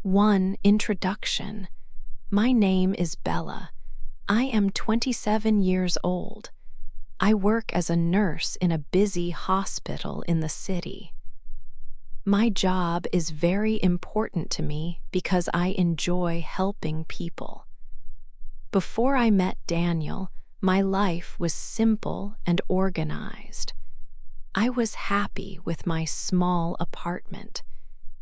1. Introduction. My name is Bella. I am 27 years old. I work as a nurse in a busy hospital in the city. My job is very important to me because I enjoy helping people. Before I met Daniel, my life was simple and organized. I was happy with my small apartment.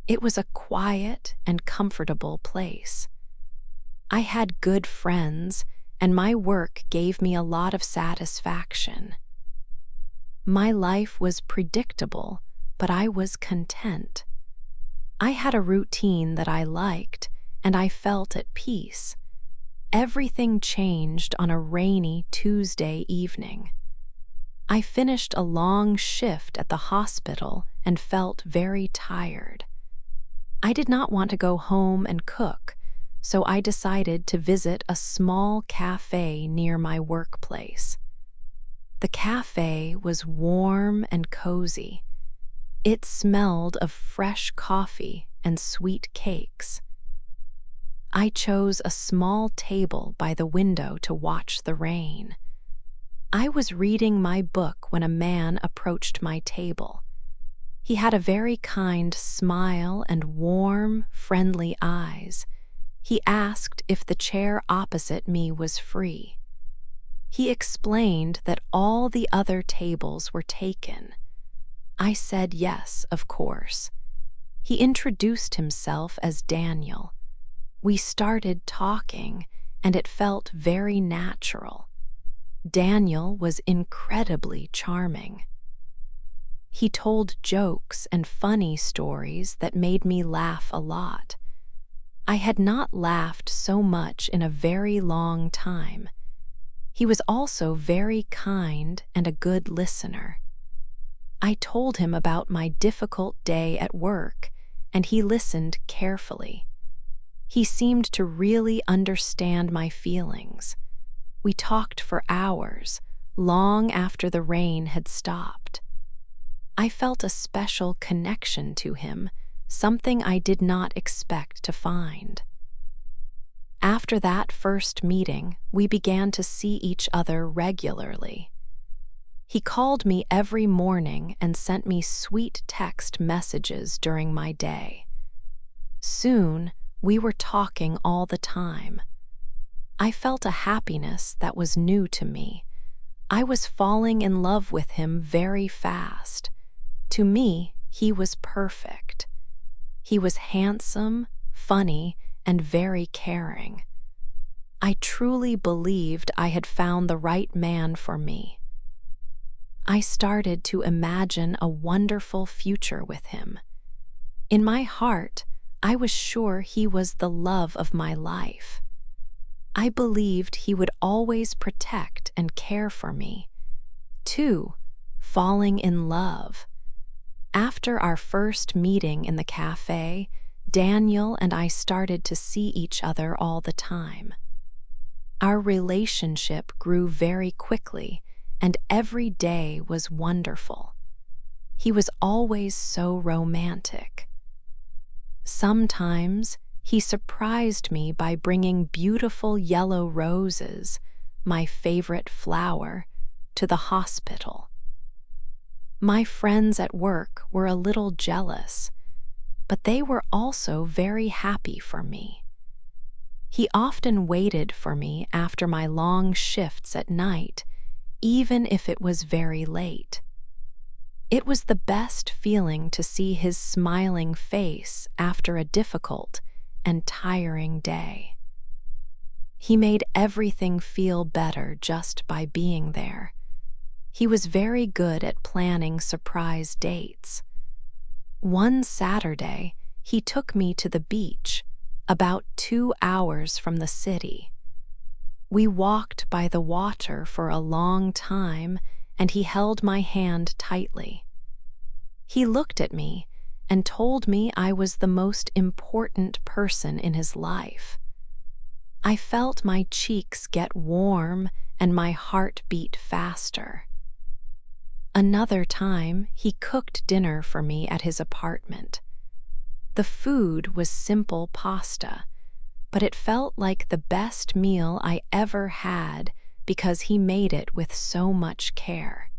It was a quiet and comfortable place. I had good friends, and my work gave me a lot of satisfaction. My life was predictable, but I was content. I had a routine that I liked, and I felt at peace. Everything changed on a rainy Tuesday evening. I finished a long shift at the hospital and felt very tired. I did not want to go home and cook, so I decided to visit a small cafe near my workplace. The cafe was warm and cozy. It smelled of fresh coffee and sweet cakes. I chose a small table by the window to watch the rain. I was reading my book when a man approached my table. He had a very kind smile and warm, friendly eyes. He asked if the chair opposite me was free. He explained that all the other tables were taken. I said yes, of course. He introduced himself as Daniel. We started talking, and it felt very natural. Daniel was incredibly charming. He told jokes and funny stories that made me laugh a lot. I had not laughed so much in a very long time. He was also very kind and a good listener. I told him about my difficult day at work, and he listened carefully. He seemed to really understand my feelings. We talked for hours, long after the rain had stopped. I felt a special connection to him, something I did not expect to find. After that first meeting, we began to see each other regularly. He called me every morning and sent me sweet text messages during my day. Soon, we were talking all the time. I felt a happiness that was new to me. I was falling in love with him very fast. To me, he was perfect. He was handsome, funny, and very caring. I truly believed I had found the right man for me. I started to imagine a wonderful future with him. In my heart, I was sure he was the love of my life. I believed he would always protect and care for me. 2. Falling in love. After our first meeting in the cafe, Daniel and I started to see each other all the time. Our relationship grew very quickly, and every day was wonderful. He was always so romantic. Sometimes he surprised me by bringing beautiful yellow roses, my favorite flower, to the hospital. My friends at work were a little jealous, but they were also very happy for me. He often waited for me after my long shifts at night, even if it was very late. It was the best feeling to see his smiling face after a difficult and tiring day. He made everything feel better just by being there. He was very good at planning surprise dates. One Saturday, he took me to the beach, about 2 hours from the city. We walked by the water for a long time, and he held my hand tightly. He looked at me and told me I was the most important person in his life. I felt my cheeks get warm and my heart beat faster. Another time, he cooked dinner for me at his apartment. The food was simple pasta, but it felt like the best meal I ever had because he made it with so much care.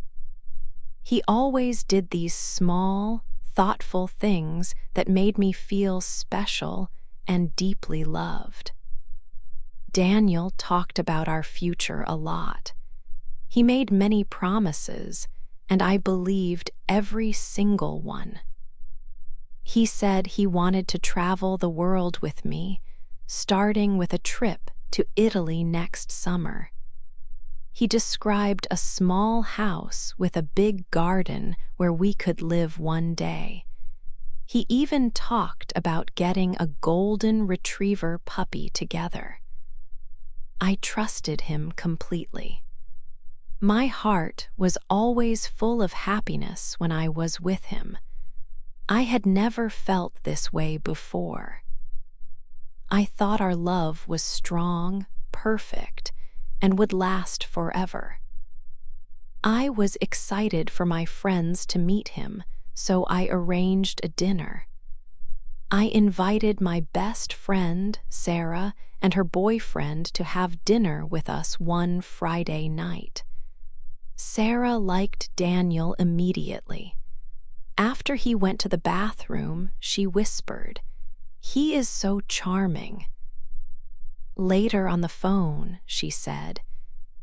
He always did these small, thoughtful things that made me feel special and deeply loved. Daniel talked about our future a lot. He made many promises, and I believed every single one. He said he wanted to travel the world with me, starting with a trip to Italy next summer. He described a small house with a big garden where we could live one day. He even talked about getting a golden retriever puppy together. I trusted him completely. My heart was always full of happiness when I was with him. I had never felt this way before. I thought our love was strong, perfect, and would last forever. I was excited for my friends to meet him, so I arranged a dinner. I invited my best friend, Sarah, and her boyfriend to have dinner with us one Friday night. Sarah liked Daniel immediately. After he went to the bathroom, she whispered, "He is so charming." Later on the phone, she said,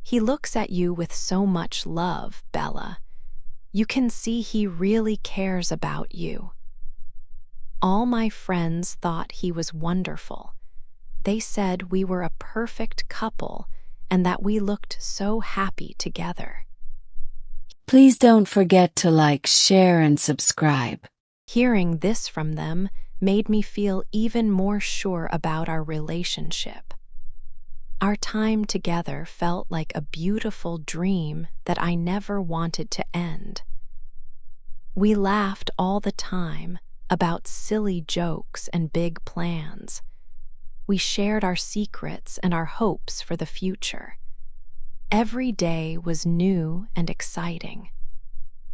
"He looks at you with so much love, Bella. You can see he really cares about you." All my friends thought he was wonderful. They said we were a perfect couple and that we looked so happy together. Please don't forget to like, share, and subscribe. Hearing this from them made me feel even more sure about our relationship. Our time together felt like a beautiful dream that I never wanted to end. We laughed all the time about silly jokes and big plans. We shared our secrets and our hopes for the future. Every day was new and exciting.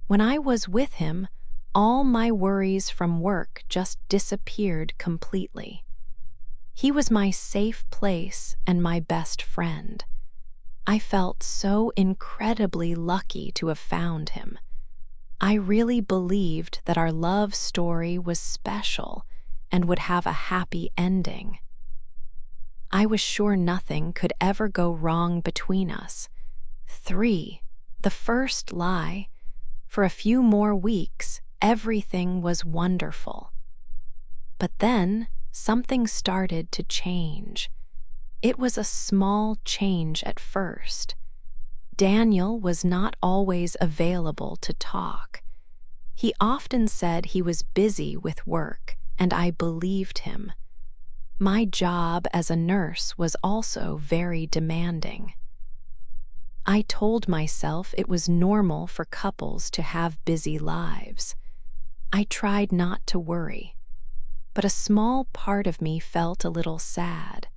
When I was with him, all my worries from work just disappeared completely. He was my safe place and my best friend. I felt so incredibly lucky to have found him. I really believed that our love story was special and would have a happy ending. I was sure nothing could ever go wrong between us. 3. The first lie. For a few more weeks, everything was wonderful. But then, something started to change. It was a small change at first. Daniel was not always available to talk. He often said he was busy with work, and I believed him. My job as a nurse was also very demanding. I told myself it was normal for couples to have busy lives. I tried not to worry, but a small part of me felt a little sad.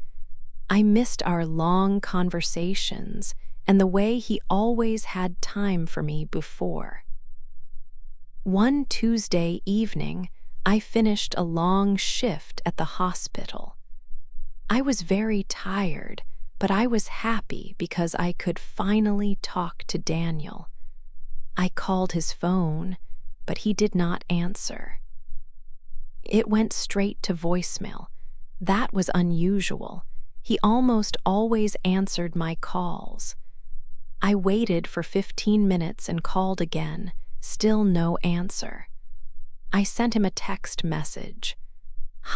I missed our long conversations and the way he always had time for me before. One Tuesday evening, I finished a long shift at the hospital. I was very tired, but I was happy because I could finally talk to Daniel. I called his phone, but he did not answer. It went straight to voicemail. That was unusual. He almost always answered my calls. I waited for 15 minutes and called again, still no answer. I sent him a text message.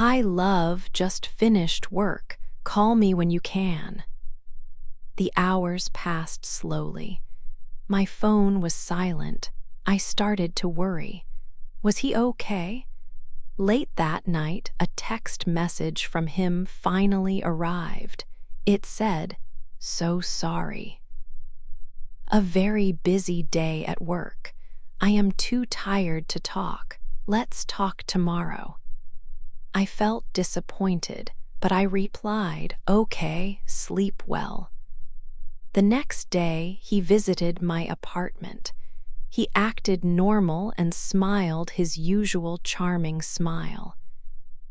"Hi, love, just finished work. Call me when you can." The hours passed slowly. My phone was silent. I started to worry. Was he okay? Late that night, a text message from him finally arrived. It said, "So sorry. A very busy day at work. I am too tired to talk. Let's talk tomorrow." I felt disappointed, but I replied, "Okay, sleep well." The next day, he visited my apartment. He acted normal and smiled his usual charming smile.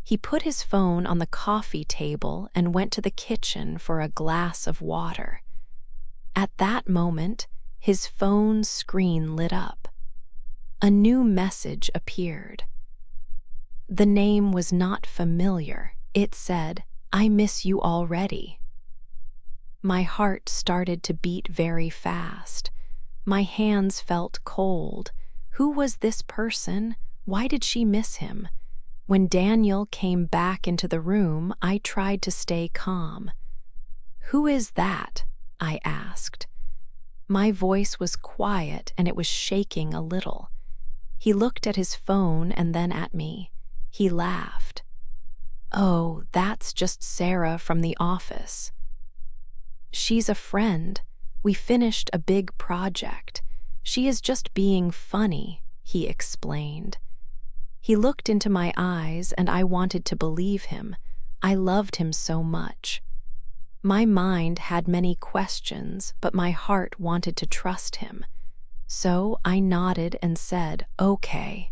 He put his phone on the coffee table and went to the kitchen for a glass of water. At that moment, his phone's screen lit up. A new message appeared. The name was not familiar. It said, "I miss you already." My heart started to beat very fast. My hands felt cold. Who was this person? Why did she miss him? When Daniel came back into the room, I tried to stay calm. "Who is that?" I asked. My voice was quiet and it was shaking a little. He looked at his phone and then at me. He laughed. "Oh, that's just Sarah from the office. She's a friend. We finished a big project. She is just being funny," he explained. He looked into my eyes and I wanted to believe him. I loved him so much. My mind had many questions, but my heart wanted to trust him. So I nodded and said, "Okay."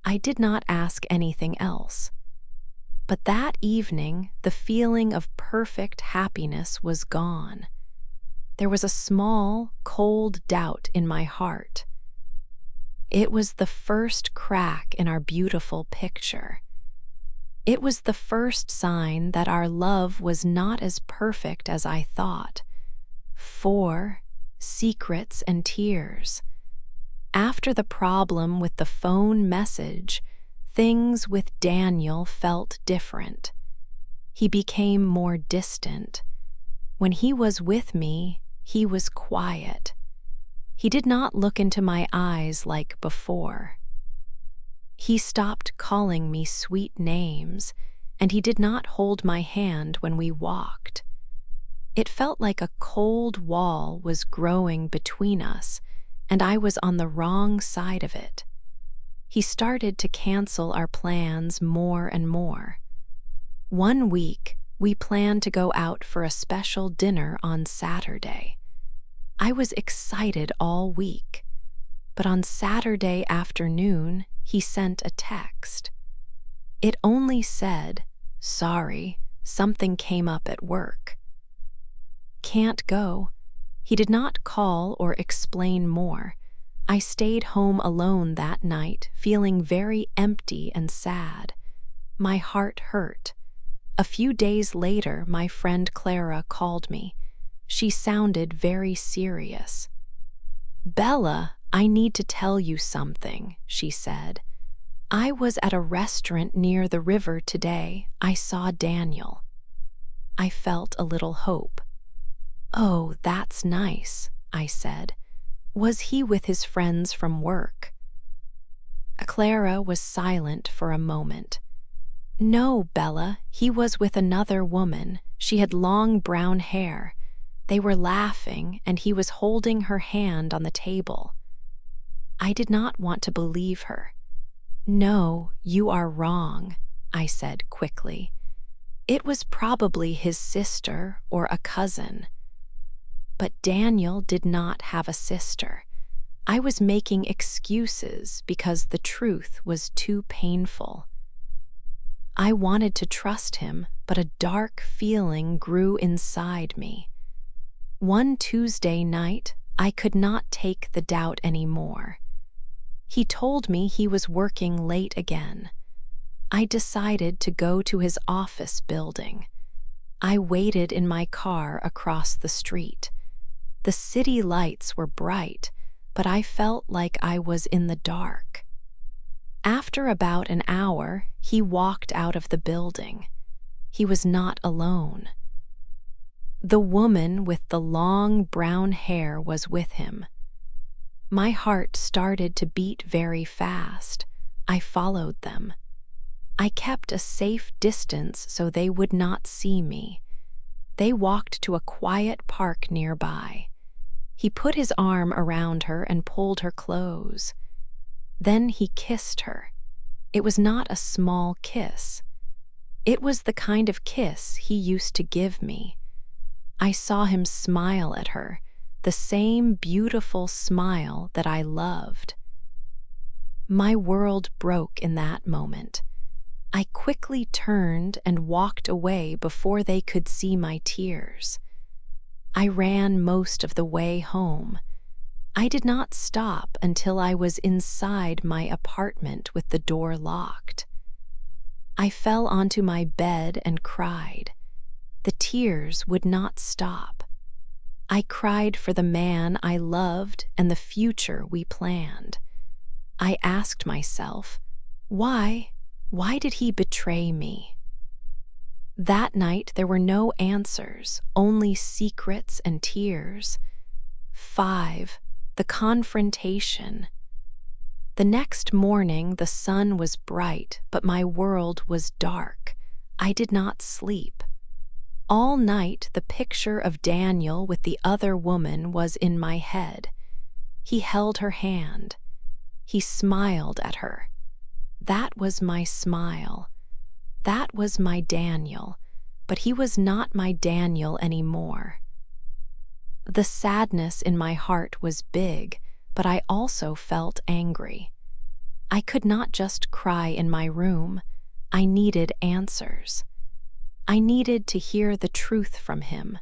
I did not ask anything else. But that evening, the feeling of perfect happiness was gone. There was a small, cold doubt in my heart. It was the first crack in our beautiful picture. It was the first sign that our love was not as perfect as I thought. 4 secrets and tears. After the problem with the phone message, things with Daniel felt different. He became more distant. When he was with me, he was quiet. He did not look into my eyes like before. He stopped calling me sweet names, and he did not hold my hand when we walked. It felt like a cold wall was growing between us, and I was on the wrong side of it. He started to cancel our plans more and more. One week, we planned to go out for a special dinner on Saturday. I was excited all week, but on Saturday afternoon, he sent a text. It only said, "Sorry, something came up at work." "Can't go." He did not call or explain more. I stayed home alone that night, feeling very empty and sad. My heart hurt. A few days later, my friend Clara called me. She sounded very serious. "Bella, I need to tell you something," she said. "I was at a restaurant near the river today. I saw Daniel." I felt a little hope. "Oh, that's nice," I said. "Was he with his friends from work?" Clara was silent for a moment. "No, Bella, he was with another woman. She had long brown hair. They were laughing, and he was holding her hand on the table." I did not want to believe her. "No, you are wrong," I said quickly. "It was probably his sister or a cousin." But Daniel did not have a sister. I was making excuses because the truth was too painful. I wanted to trust him, but a dark feeling grew inside me. One Tuesday night, I could not take the doubt anymore. He told me he was working late again. I decided to go to his office building. I waited in my car across the street. The city lights were bright, but I felt like I was in the dark. After about an hour, he walked out of the building. He was not alone. The woman with the long brown hair was with him. My heart started to beat very fast. I followed them. I kept a safe distance so they would not see me. They walked to a quiet park nearby. He put his arm around her and pulled her close. Then he kissed her. It was not a small kiss. It was the kind of kiss he used to give me. I saw him smile at her, the same beautiful smile that I loved. My world broke in that moment. I quickly turned and walked away before they could see my tears. I ran most of the way home. I did not stop until I was inside my apartment with the door locked. I fell onto my bed and cried. The tears would not stop. I cried for the man I loved and the future we planned. I asked myself, why did he betray me? That night there were no answers, only secrets and tears. 5. The confrontation. The next morning the sun was bright, but my world was dark. I did not sleep. All night the picture of Daniel with the other woman was in my head. He held her hand. He smiled at her. That was my smile. That was my Daniel, but he was not my Daniel anymore. The sadness in my heart was big, but I also felt angry. I could not just cry in my room. I needed answers. I needed to hear the truth from him.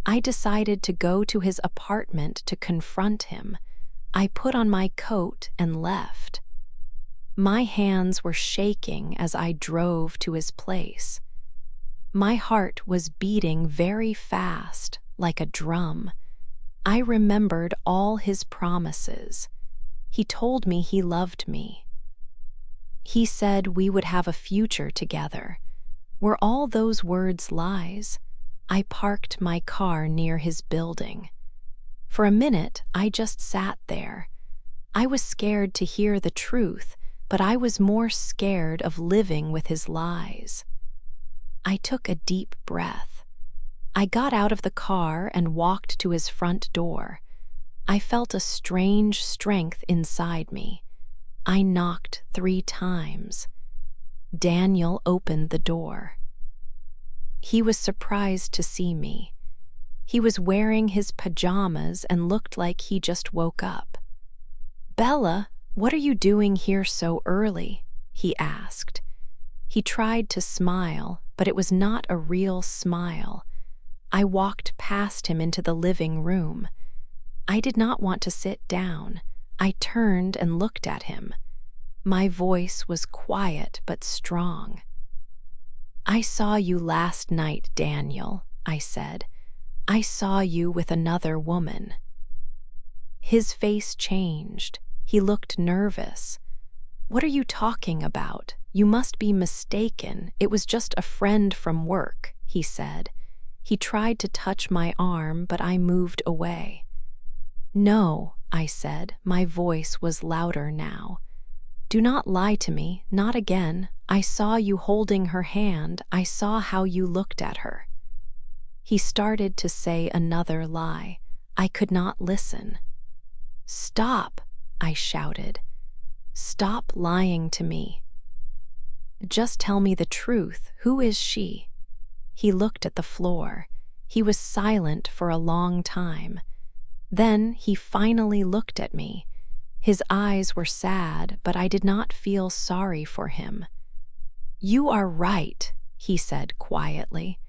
I decided to go to his apartment to confront him. I put on my coat and left. My hands were shaking as I drove to his place. My heart was beating very fast, like a drum. I remembered all his promises. He told me he loved me. He said we would have a future together. Were all those words lies? I parked my car near his building. For a minute, I just sat there. I was scared to hear the truth, but I was more scared of living with his lies. I took a deep breath. I got out of the car and walked to his front door. I felt a strange strength inside me. I knocked 3 times. Daniel opened the door. He was surprised to see me. He was wearing his pajamas and looked like he just woke up. "Bella, what are you doing here so early?" he asked. He tried to smile, but it was not a real smile. I walked past him into the living room. I did not want to sit down. I turned and looked at him. My voice was quiet but strong. "I saw you last night, Daniel," I said. "I saw you with another woman." His face changed. He looked nervous. "What are you talking about? You must be mistaken. It was just a friend from work," he said. He tried to touch my arm, but I moved away. "No," I said. My voice was louder now. "Do not lie to me, not again. I saw you holding her hand. I saw how you looked at her." He started to say another lie. I could not listen. "Stop," I shouted. "Stop lying to me. Just tell me the truth. Who is she?" He looked at the floor. He was silent for a long time. Then he finally looked at me. His eyes were sad, but I did not feel sorry for him. "You are right," he said quietly.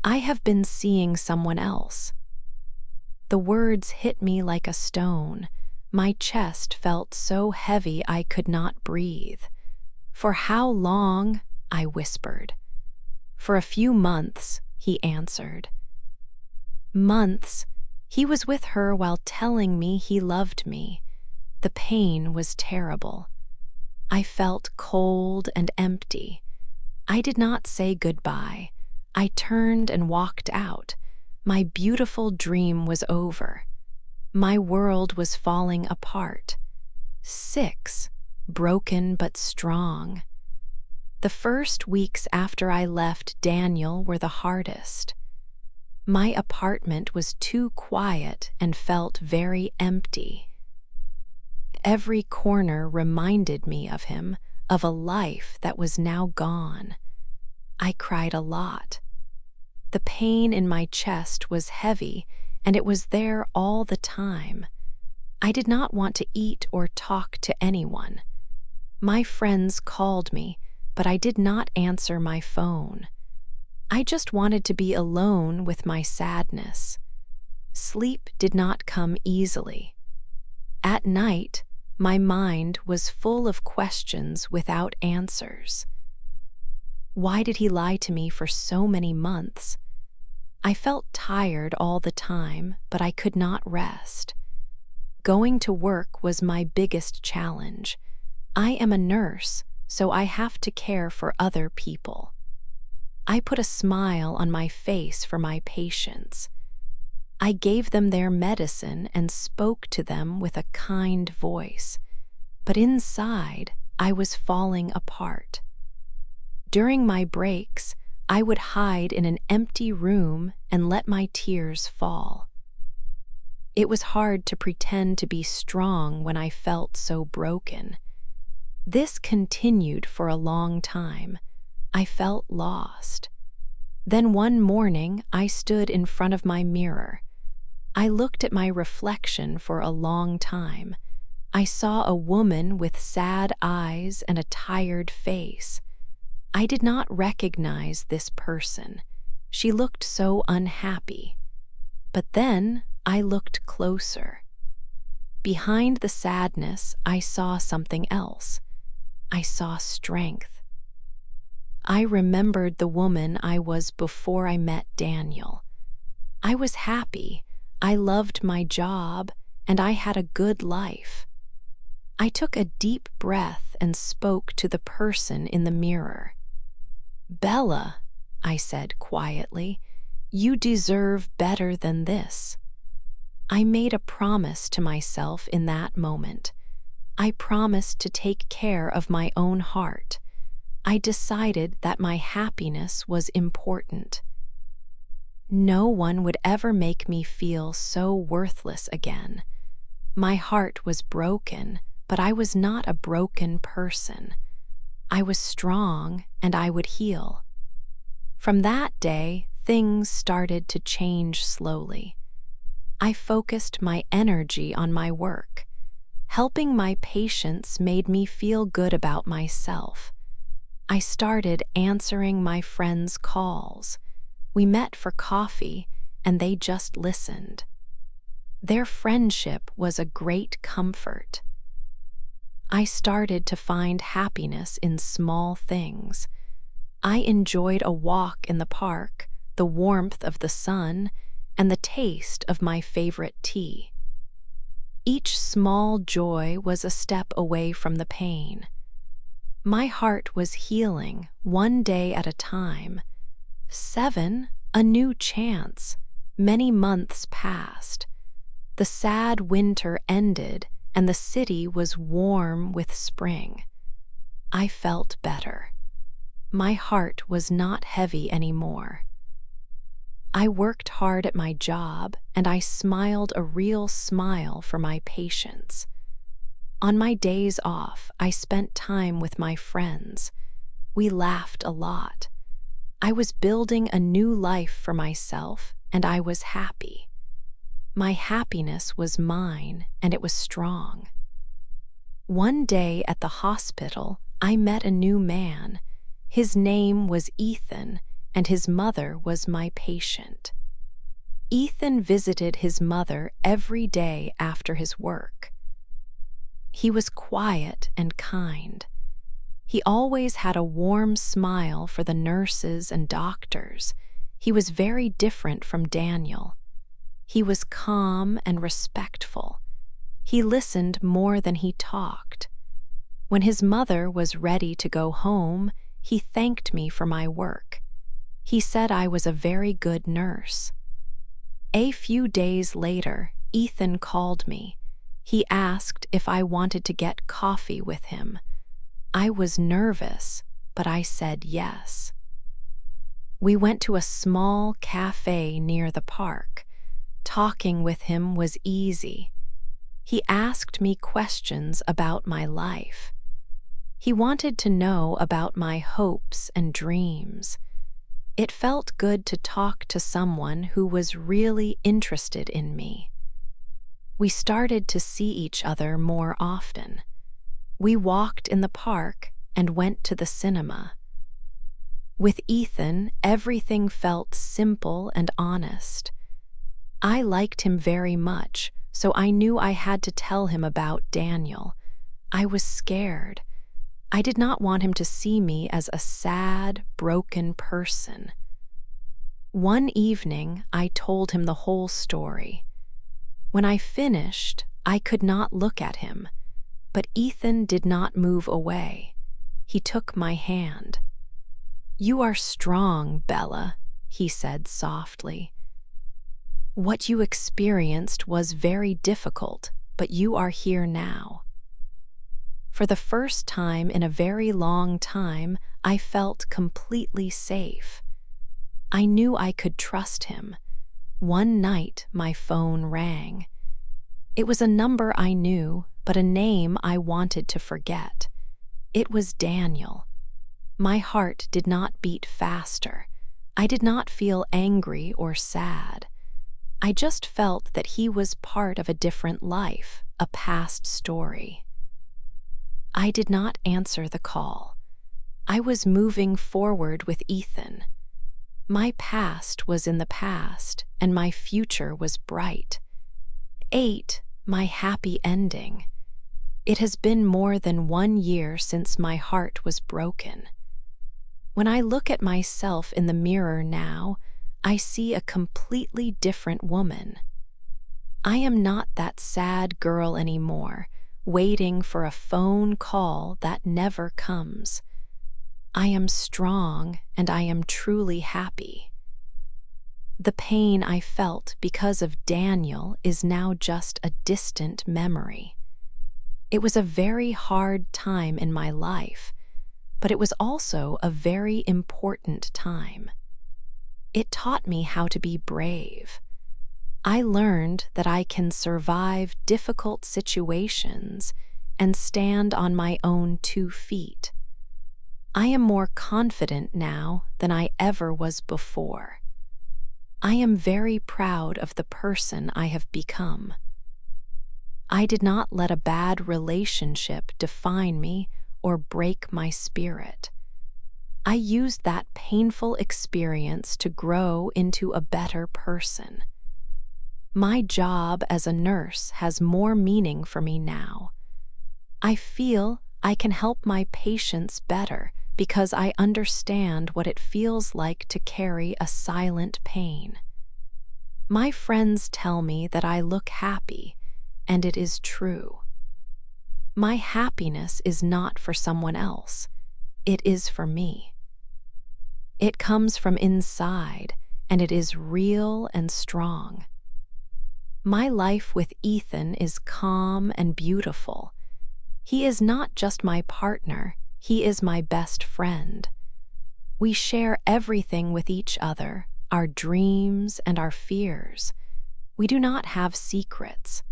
"I have been seeing someone else." The words hit me like a stone. My chest felt so heavy I could not breathe. "For how long?" I whispered. "For a few months," he answered. Months. He was with her while telling me he loved me. The pain was terrible. I felt cold and empty. I did not say goodbye. I turned and walked out. My beautiful dream was over. My world was falling apart. 6. Broken but strong. The first weeks after I left Daniel were the hardest. My apartment was too quiet and felt very empty. Every corner reminded me of him, of a life that was now gone. I cried a lot. The pain in my chest was heavy, and it was there all the time. I did not want to eat or talk to anyone. My friends called me, but I did not answer my phone. I just wanted to be alone with my sadness. Sleep did not come easily. At night, my mind was full of questions without answers. Why did he lie to me for so many months? I felt tired all the time, but I could not rest. Going to work was my biggest challenge. I am a nurse, so I have to care for other people. I put a smile on my face for my patients. I gave them their medicine and spoke to them with a kind voice, but inside I was falling apart. During my breaks, I would hide in an empty room and let my tears fall. It was hard to pretend to be strong when I felt so broken. This continued for a long time. I felt lost. Then one morning, I stood in front of my mirror. I looked at my reflection for a long time. I saw a woman with sad eyes and a tired face. I did not recognize this person. She looked so unhappy. But then I looked closer. Behind the sadness, I saw something else. I saw strength. I remembered the woman I was before I met Daniel. I was happy, I loved my job, and I had a good life. I took a deep breath and spoke to the person in the mirror. "Bella," I said quietly, "you deserve better than this." I made a promise to myself in that moment. I promised to take care of my own heart. I decided that my happiness was important. No one would ever make me feel so worthless again. My heart was broken, but I was not a broken person. I was strong, and I would heal. From that day, things started to change slowly. I focused my energy on my work. Helping my patients made me feel good about myself. I started answering my friends' calls. We met for coffee, and they just listened. Their friendship was a great comfort. I started to find happiness in small things. I enjoyed a walk in the park, the warmth of the sun, and the taste of my favorite tea. Each small joy was a step away from the pain. My heart was healing, one day at a time. 7, a new chance. Many months passed. The sad winter ended, and the city was warm with spring. I felt better. My heart was not heavy anymore. I worked hard at my job, and I smiled a real smile for my patients. On my days off, I spent time with my friends. We laughed a lot. I was building a new life for myself, and I was happy. My happiness was mine, and it was strong. One day at the hospital, I met a new man. His name was Ethan, and his mother was my patient. Ethan visited his mother every day after his work. He was quiet and kind. He always had a warm smile for the nurses and doctors. He was very different from Daniel. He was calm and respectful. He listened more than he talked. When his mother was ready to go home, he thanked me for my work. He said I was a very good nurse. A few days later, Ethan called me. He asked if I wanted to get coffee with him. I was nervous, but I said yes. We went to a small cafe near the park. Talking with him was easy. He asked me questions about my life. He wanted to know about my hopes and dreams. It felt good to talk to someone who was really interested in me. We started to see each other more often. We walked in the park, and went to the cinema. With Ethan, everything felt simple and honest. I liked him very much, so I knew I had to tell him about Daniel. I was scared. I did not want him to see me as a sad, broken person. One evening, I told him the whole story. When I finished, I could not look at him, but Ethan did not move away. He took my hand. "You are strong, Bella," he said softly. "What you experienced was very difficult, but you are here now." For the first time in a very long time, I felt completely safe. I knew I could trust him. One night, my phone rang. It was a number I knew, but a name I wanted to forget. It was Daniel. My heart did not beat faster. I did not feel angry or sad. I just felt that he was part of a different life, a past story. I did not answer the call. I was moving forward with Ethan. My past was in the past, and my future was bright. 8, my happy ending. It has been more than 1 year since my heart was broken. When I look at myself in the mirror now, I see a completely different woman. I am not that sad girl anymore, waiting for a phone call that never comes. I am strong and I am truly happy. The pain I felt because of Daniel is now just a distant memory. It was a very hard time in my life, but it was also a very important time. It taught me how to be brave. I learned that I can survive difficult situations and stand on my own 2 feet. I am more confident now than I ever was before. I am very proud of the person I have become. I did not let a bad relationship define me or break my spirit. I used that painful experience to grow into a better person. My job as a nurse has more meaning for me now. I feel I can help my patients better because I understand what it feels like to carry a silent pain. My friends tell me that I look happy, and it is true. My happiness is not for someone else. It is for me. It comes from inside, and it is real and strong. My life with Ethan is calm and beautiful. He is not just my partner, he is my best friend. We share everything with each other, our dreams and our fears. We do not have secrets.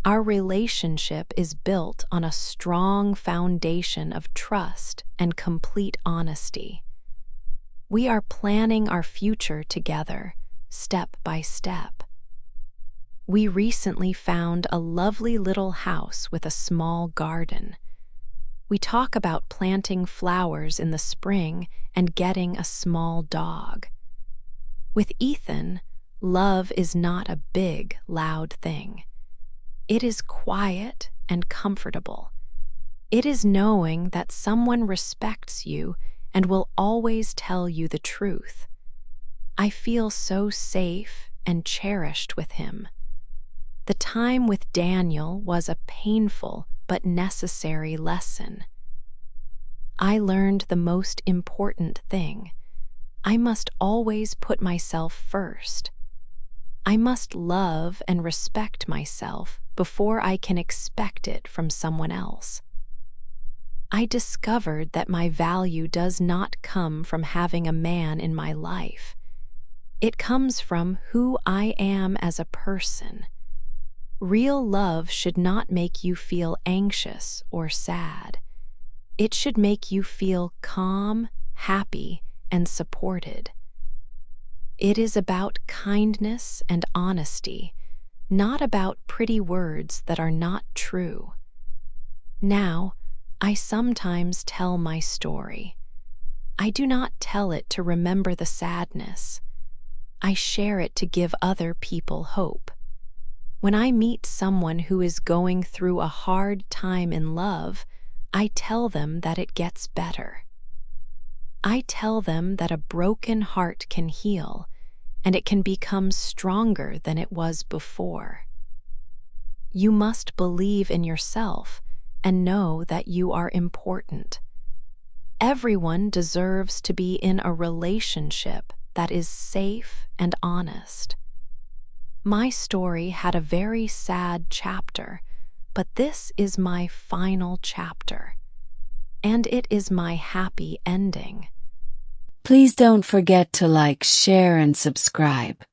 Our relationship is built on a strong foundation of trust and complete honesty. We are planning our future together, step by step. We recently found a lovely little house with a small garden. We talk about planting flowers in the spring and getting a small dog. With Ethan, love is not a big, loud thing. It is quiet and comfortable. It is knowing that someone respects you and will always tell you the truth. I feel so safe and cherished with him. The time with Daniel was a painful but necessary lesson. I learned the most important thing. I must always put myself first. I must love and respect myself before I can expect it from someone else. I discovered that my value does not come from having a man in my life. It comes from who I am as a person. Real love should not make you feel anxious or sad. It should make you feel calm, happy, and supported. It is about kindness and honesty, not about pretty words that are not true. Now, I sometimes tell my story. I do not tell it to remember the sadness. I share it to give other people hope. When I meet someone who is going through a hard time in love, I tell them that it gets better. I tell them that a broken heart can heal, and it can become stronger than it was before. You must believe in yourself and know that you are important. Everyone deserves to be in a relationship that is safe and honest. My story had a very sad chapter, but this is my final chapter, and it is my happy ending. Please don't forget to like, share, and subscribe.